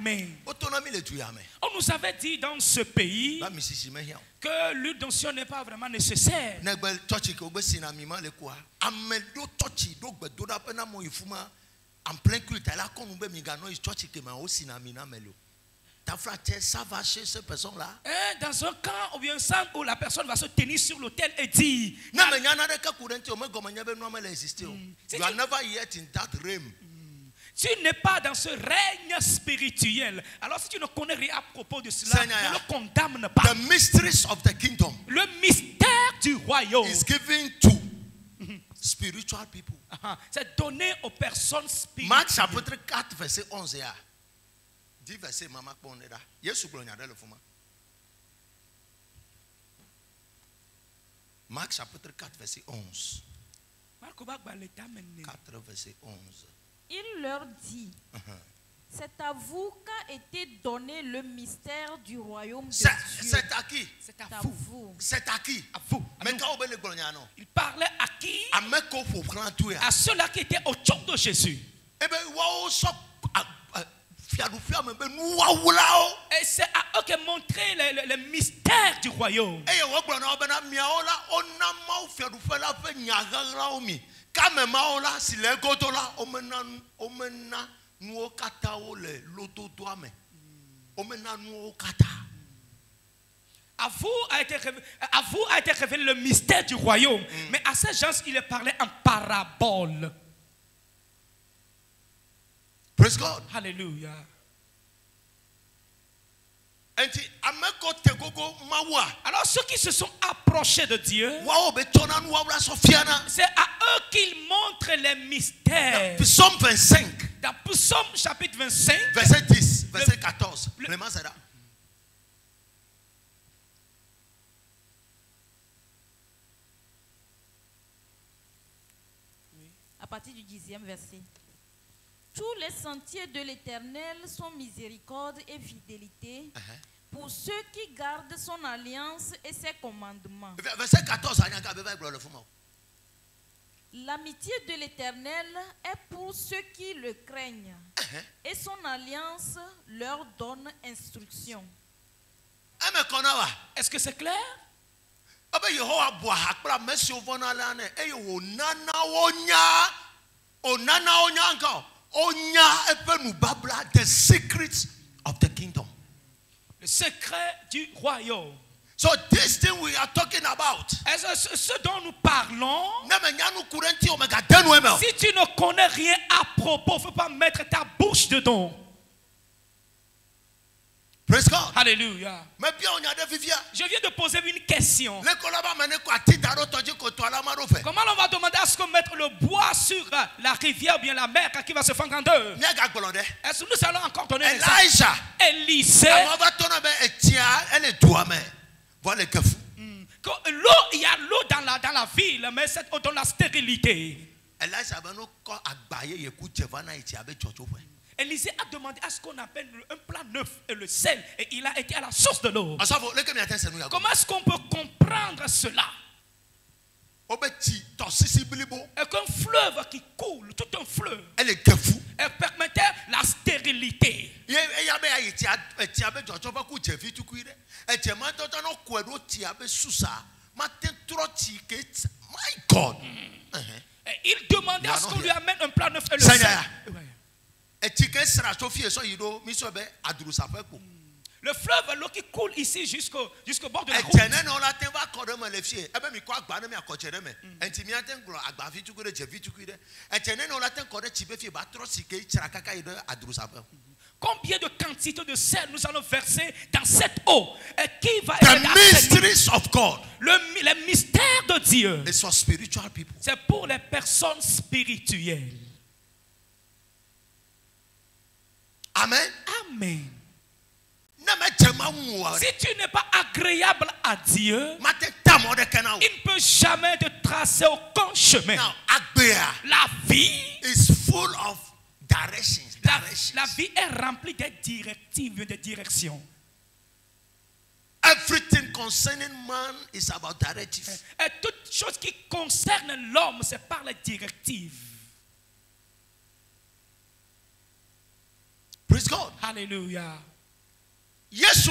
Amen. On nous avait dit dans ce pays que l'huile d'onction n'est pas vraiment nécessaire. En plein culte, elle a connu ça va chez ces personnes-là. Dans un camp ou bien un centre où la personne va se tenir sur l'autel et dire. You are never yet in that realm. Tu n'es pas dans ce règne spirituel. Alors si tu ne connais rien à propos de cela, ne le condamne pas. The mysteries of the kingdom. Le mystère du royaume is given to spiritual people. C'est donné aux personnes spirituelles. Marc chapitre 4 verset 11. 10 versets maman pondera. Yesu glonyada le fuma. Marc chapitre 4 verset 11. 4 verset 11. Il leur dit, c'est à vous qu'a été donné le mystère du royaume de Dieu. C'est à qui? C'est à vous. C'est à qui? À vous. Il parlait à qui? À ceux-là qui étaient autour de Jésus. Et c'est à eux que montrait le mystère du royaume. À vous a été révélé le mystère du royaume. Mais à ces gens, il est parlé en parabole. Praise God. Alléluia. Alors ceux qui se sont approchés de Dieu, c'est à eux qu'il montre les mystères. Psaume 25. Dans Psaume chapitre 25, verset 10, verset 14. À partir du 10e verset. Tous les sentiers de l'Éternel sont miséricorde et fidélité pour ceux qui gardent son alliance et ses commandements. Verset 14. L'amitié de l'Éternel est pour ceux qui le craignent et son alliance leur donne instruction. Est-ce que c'est clair? The secrets of the kingdom. Le secret du royaume. So this thing we are talking about. Ce dont nous parlons. Si tu ne connais rien à propos, il ne faut pas mettre ta bouche dedans. Praise God. Alléluia. Je viens de poser une question. Comment on va demander à ce qu'on mette le bois sur la rivière ou bien la mer qui va se fendre en deux? Est-ce que nous allons encore donner Elijah. Élisée. L'eau, il y a l'eau dans la ville, mais c'est dans la stérilité. Élisée a demandé à ce qu'on appelle un plat neuf et le sel, et il a été à la source de l'eau. Comment est-ce qu'on peut comprendre cela? Et qu'un fleuve qui coule, tout un fleuve, elle permettait la stérilité. My God. Et il demandait à ce qu'on lui amène un plat neuf et le sel. Le fleuve, l'eau qui coule ici jusqu'au bord de la route. Combien de quantité de sel nous allons verser dans cette eau? Et qui va The mysteries of God. Les mystères de Dieu. It's for spiritual people. C'est pour les personnes spirituelles. Amen. Amen. Si tu n'es pas agréable à Dieu, il ne peut jamais te tracer aucun chemin. La vie is full of directions. La vie est remplie des directives, des directions. Everything concerning man is about directives. Et toute chose qui concerne l'homme, c'est par les directives. Praise God. Alléluia. Jésus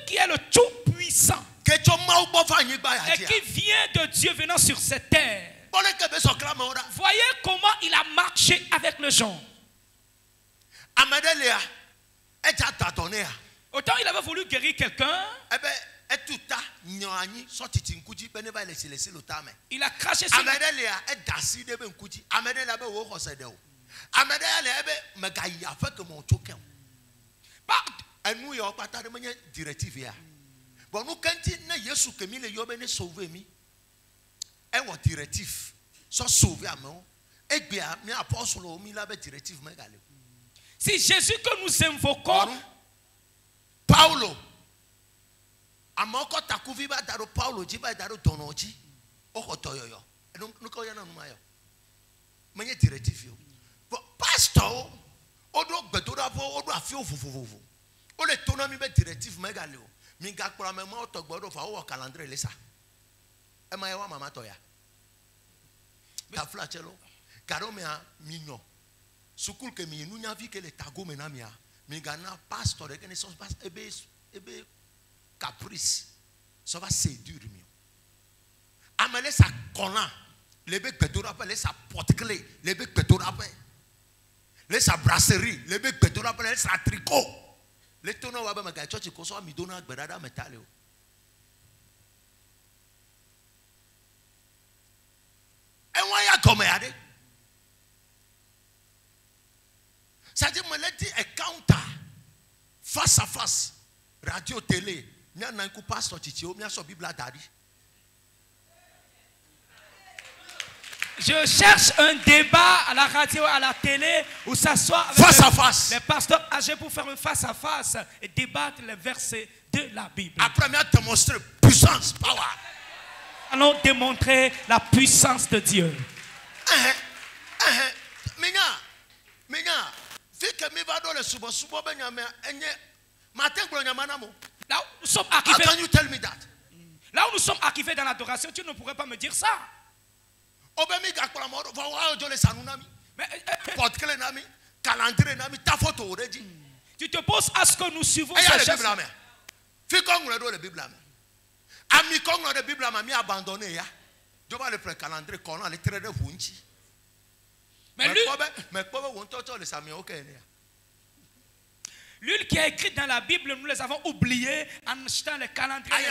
qui est le Tout-Puissant et qui vient de Dieu venant sur cette terre. Voyez comment il a marché avec les gens. Autant il avait voulu guérir quelqu'un, il a craché sur lui. Bon, nous quand il Yesu que mi le yobe ne sauver mi, directif, soit sauver à moi, et bien mi apôtre le mi la directif me gale. Si Jésus que nous invoquons, Paulo, amoko takuvi ba daro Paulo jiba daro donoji, okotoyoyo. Nous ko yana numayo. Me directif yo. Pastor, odo gbedora vo odo afio fufufufu. O le tona mi be directif me gale o. Minga kura me mo to gbodo fa o calendrier lesa. E ma yawa mama to ya. Ka flachelo. Karo me a minyo. Sukul ke mi nunya vi ke le tago me na mia. Minga na pastor ke ne so pas ebe caprice. Ça va séduire mi. Amele sa kola. Lebe gbedora pa le sa porte-clé, lebe gbedora pa. Le sa brasserie, lebe gbedora pa le sa tricot. Le tono wa ba maga church ko so mi dona gbedada metal o. Enwa ya come ade. Ça dit me let encounter face à face, radio télé, mi na ku pastor chichi o mi so Bible dadi. Je cherche un débat à la radio, à la télé, où s'asseoir avec face à face. Les pasteurs âgés pour faire un face à face et débattre les versets de la Bible. Après, on va démontrer puissance, power. Allons démontrer la puissance de Dieu. Là où nous sommes arrivés, how can you tell me that? Là où nous sommes arrivés dans l'adoration, tu ne pourrais pas me dire ça. Mais, tu te poses à ce que nous suivons cette chose. Mais l'huile qui est écrite dans la Bible, nous les avons oubliés en achetant les calendriers.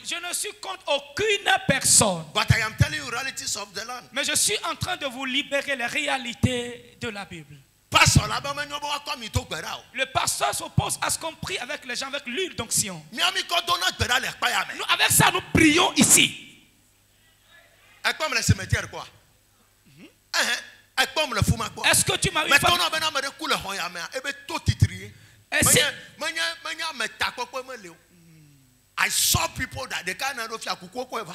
Je ne suis contre aucune personne. Mais je suis en train de vous libérer les réalités de la Bible. Le pasteur s'oppose à ce qu'on prie avec les gens avec l'huile d'onction. Nous, avec ça, nous prions ici. Est-ce que tu m'as eu I saw people that they can't know if you could go over.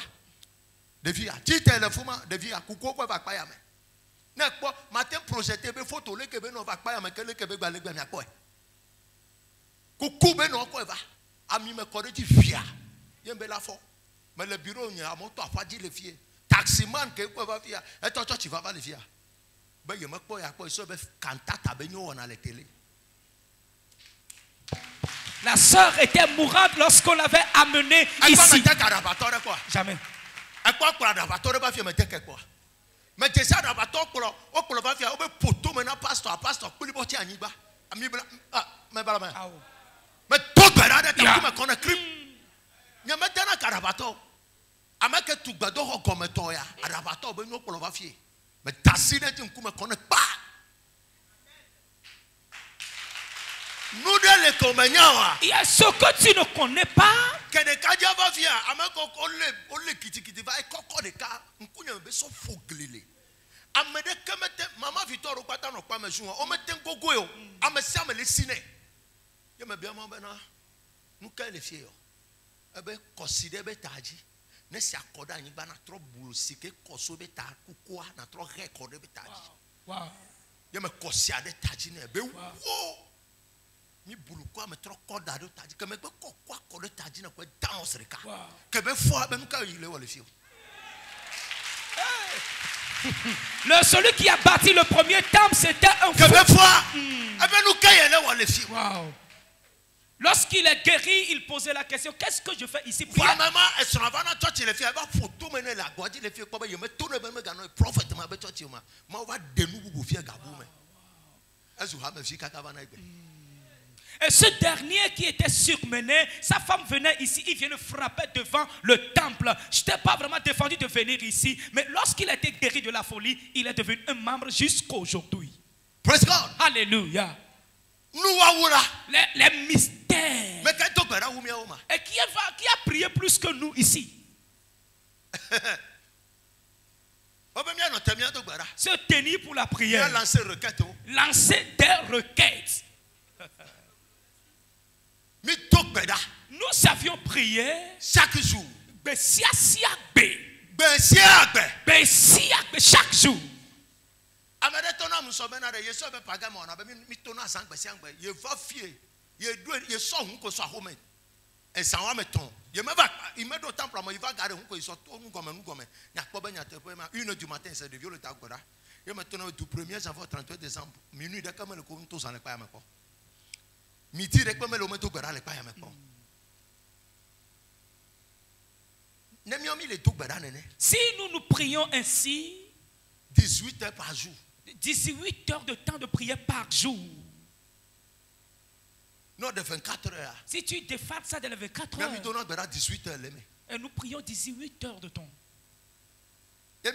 The via, the fuma, the via, could go over by me. Nekpo, matin projeté, be photo, le kebe no va pas, me kele kebe ba le gbe mi apo. Kuku be no ko eva. Ami me corrige via. Yembe la fo. Mais le bureau ni a moto a faji le fie. Taximan ke ko va via. Et toi tu vas pas le via. Ben ye me ko ya ko so be cantata be nyo na la télé. La sœur était mourante lorsqu'on l'avait amenée ici. Jamais. Mais tu sais, on va t'occupler, on va faire un poteau maintenant pasteur, pour le botter à Niba. Mais tout bernard, tu me connais crime. Il y a maintenant un carabato. À que tu badoro comme toi, à rabato, ben nous pour le faire. Mais ta ciné, tu me connais pas. Nous les communions. Il y a ce que tu ne connais pas. Que les cadavres va via, à ma on le qui va et coco de cas, on connaît un besoin fou glilé. À me dire que maman Victor au patin au pas me jouer, on me tient gogo, à me serre les ciné. Je me bien mon bena, nous qualifions. Eh ben, considère betaji. Ne s'y accorde à une bana trop boulot, si que conso beta, coucou, n'a trop récordé betaji. Wow. Je me considère betaji, ne be wow. Mi bulu kwa me trop corde à taji que me quoi corde taji na quoi dans ce cas que me foi ben ka il le fio Celui qui a bâti le premier temple, c'était un fou. Wow. Lorsqu'il est guéri, il posait la question, qu'est-ce que je fais ici? Et ce dernier qui était surmené, sa femme venait ici, il venait frapper devant le temple. Je n'étais pas vraiment défendu de venir ici, mais lorsqu'il a été guéri de la folie, il est devenu un membre jusqu'à aujourd'hui. Praise God. Alléluia. Les mystères. Et qui a prié plus que nous ici? Se tenir pour la prière. Lancer des requêtes. Nous savions prier chaque jour. Chaque jour. Une du matin, c'est de violer ta gora. Et maintenant, du 1er janvier 31 décembre, minuit, dès que le compte s'en est pas à ma part. Midi, dès que le momento gora n'est pas à ma part. Si nous prions ainsi, 18 heures par jour. 18 heures de temps de prière par jour. Non, de 24 heures. Si tu défales ça de 24 heures. 18 heures. Et nous prions 18 heures de temps. Et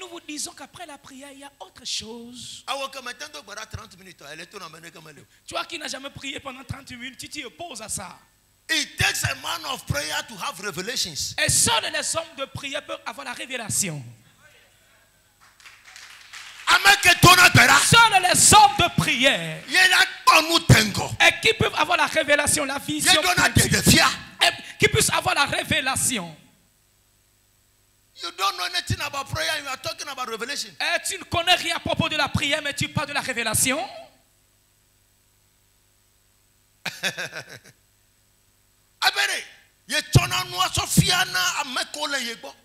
nous vous disons qu'après la prière, il y a autre chose. Toi qui n'as jamais prié pendant 30 minutes, tu t'y opposes à ça. It takes a man of prayer to have revelations. Et seuls les hommes de prière peuvent avoir la révélation. Seuls les hommes de prière et qui peuvent avoir la révélation, la vision, et qui puissent avoir la révélation. You don't know anything about prayer, you are talking about revelation. Et tu ne connais rien à propos de la prière, mais tu parles de la révélation.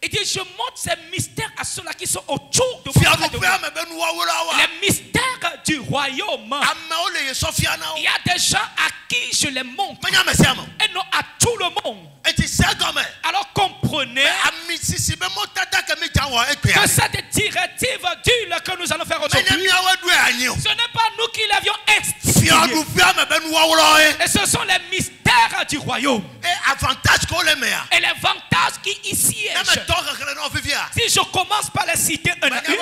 Il dit, je montre ces mystères à ceux-là qui sont autour de moi. Les mystères du royaume. Il y a des gens à qui je les montre. Et non à tout le monde. Alors comprenez que cette directive d'huile que nous allons faire aujourd'hui, ce n'est pas nous qui l'avions instituée. Et ce sont les mystères du royaume. Et les avantages qui ici est. Si je commence par les citer un à une,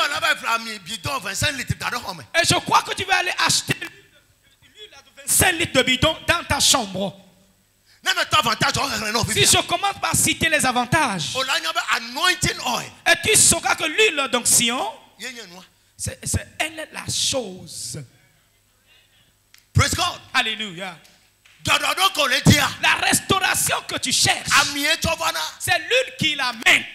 et je crois que tu vas aller acheter l'huile de 25 litres de bidon dans ta chambre. Si je commence par citer les avantages, et tu sauras que l'huile d'onction, elle est la chose. Praise God. Alléluia. La restauration que tu cherches, c'est l'huile qui l'amène.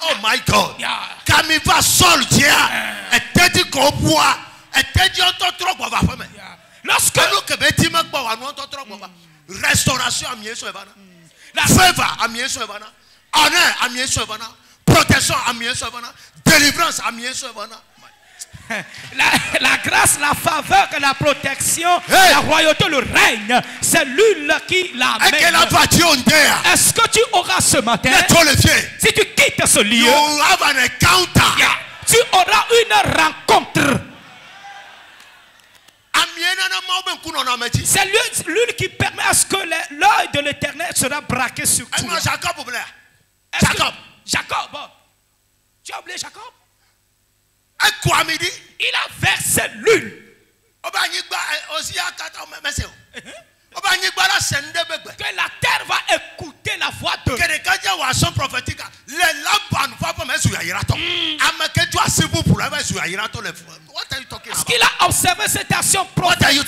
Oh my God. Lorsque restauration favor, protection, délivrance, la grâce, la faveur, la protection, la royauté, le règne, c'est l'huile qui l'amène. Est-ce que tu auras ce matin, si tu quittes ce lieu, tu auras une rencontre. C'est l'huile qui permet à ce que l'œil de l'Éternel sera braqué sur toi. Jacob. Tu as oublié Jacob? Il a versé l'huile. Que la terre va écouter la voix de Est-ce qu'il a observé cette action prophétique?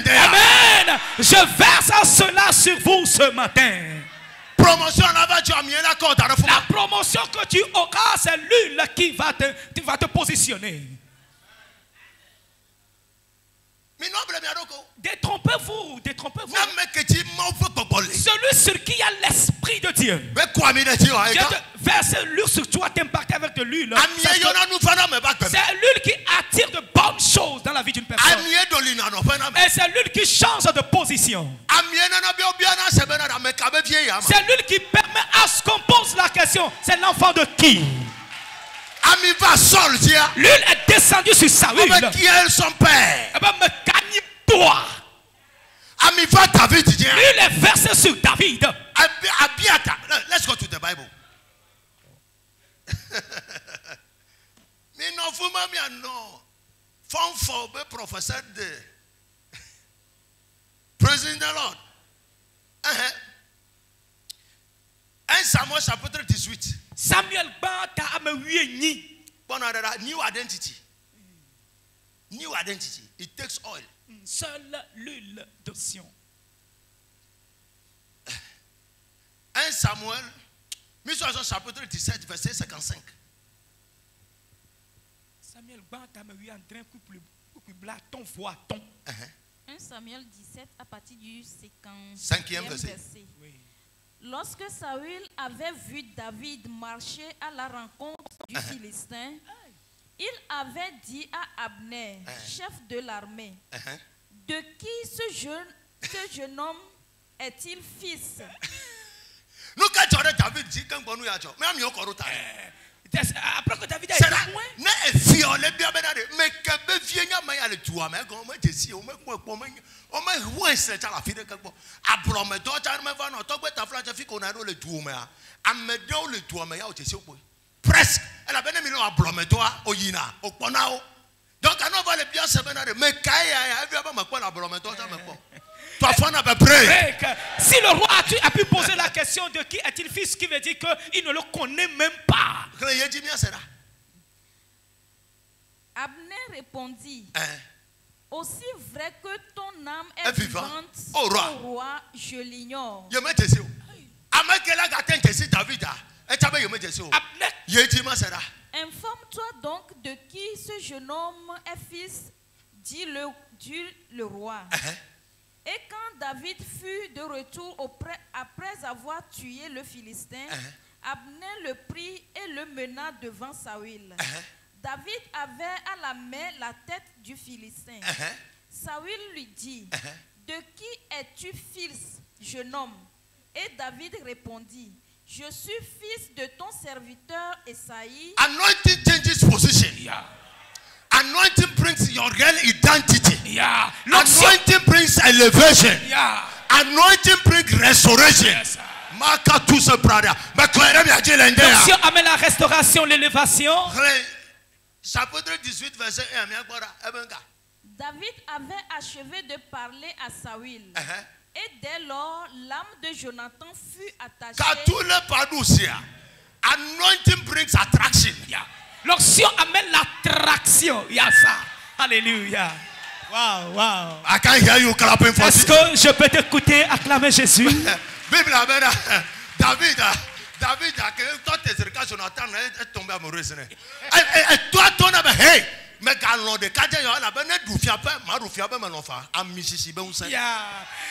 Amen. Je verse cela sur vous ce matin. La promotion que tu auras, c'est l'huile qui va te positionner. Détrompez-vous, détrompez-vous. Celui sur qui il y a l'Esprit de Dieu. Verser l'huile sur toi, t'impacter avec de l'huile. C'est l'huile qui attire de bonnes choses dans la vie d'une personne. Et c'est l'huile qui change de position. C'est l'huile qui permet à ce qu'on pose la question. C'est l'enfant de qui? L'huile est descendue sur Saül. Qui est son père? Toi. L'huile est versée sur David. Let's go to the Bible. Professeur de Praising the Lord. 1 Samuel chapitre 18. Samuel New identity. New identity. It takes oil. Seule l'huile d'onction. 1 Samuel, chapitre 17, verset 55. Samuel, ton voix, ton. 1 Samuel 17, à partir du 5e verset. Oui. Lorsque Saül avait vu David marcher à la rencontre du Philistin, il avait dit à Abner, chef de l'armée, de qui ce jeune homme est-il fils? Après que David a été loin, presque. Elle a bien aimé le ablometoire au Yina, au Ponao. Donc, on va le bien se mener. Mais quand il y a un ablometoire, si le roi a pu poser la question de qui est-il fils, qui veut dire qu'il ne le connaît même pas. Abner répondit, aussi vrai que ton âme est vivante, au roi, je l'ignore. Informe-toi donc de qui ce jeune homme est fils, dit le roi. Et quand David fut de retour après avoir tué le Philistin, Abner le prit et le mena devant Saül. David avait à la main la tête du Philistin. Saül lui dit, de qui es-tu fils, jeune homme? Et David répondit, je suis fils de ton serviteur Esaïe. Anointing changes position. Yeah. Anointing brings your real identity. Yeah. Anointing brings elevation. Yeah. Anointing brings restoration. Yes. L'onction amène la restauration, l'élévation. Chapitre 18, verset 1. David avait achevé de parler à Saül. Et dès lors, l'âme de Jonathan fut attachée. Anointing brings attraction. Yeah. L'onction amène l'attraction. Yeah, ça. Alléluia. Wow, wow. I can't hear you clapping for Est-ce que je peux t'écouter acclamer Jésus? Bible amène David, toi tes regards Jonathan est tombé amoureux. Et toi ton âme, hey. Mais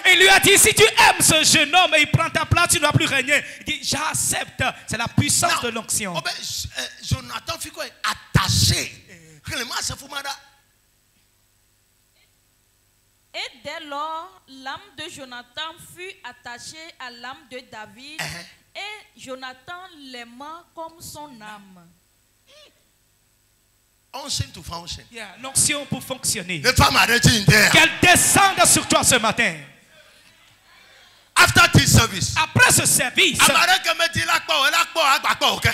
il lui a dit, si tu aimes ce jeune homme et il prend ta place, tu ne dois plus régner. Il dit, j'accepte. C'est la puissance de l'onction. Jonathan fut attaché. Et dès lors, l'âme de Jonathan fut attachée à l'âme de David. Et Jonathan l'aima comme son âme. To function. Yeah, l'onction pour fonctionner. Qu'elle descende sur toi ce matin. After this service. Après ce service.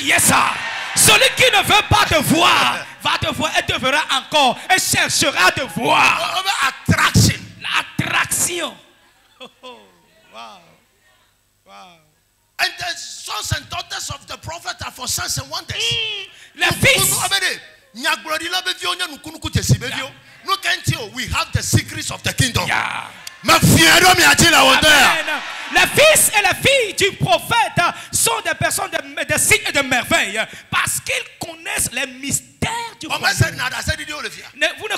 Yes, sir. Celui qui ne veut pas te voir va te voir et te verra encore et cherchera à te voir. Attraction. L'attraction. Oh, oh. Wow. Wow. And the sons and daughters of the prophet are for signs and wonders. Les fils. We have the secrets of the kingdom. Yeah. Amen. Les fils et les filles du prophète sont des personnes de signes et de merveilles parce qu'ils connaissent les mystères du royaume. Vous ne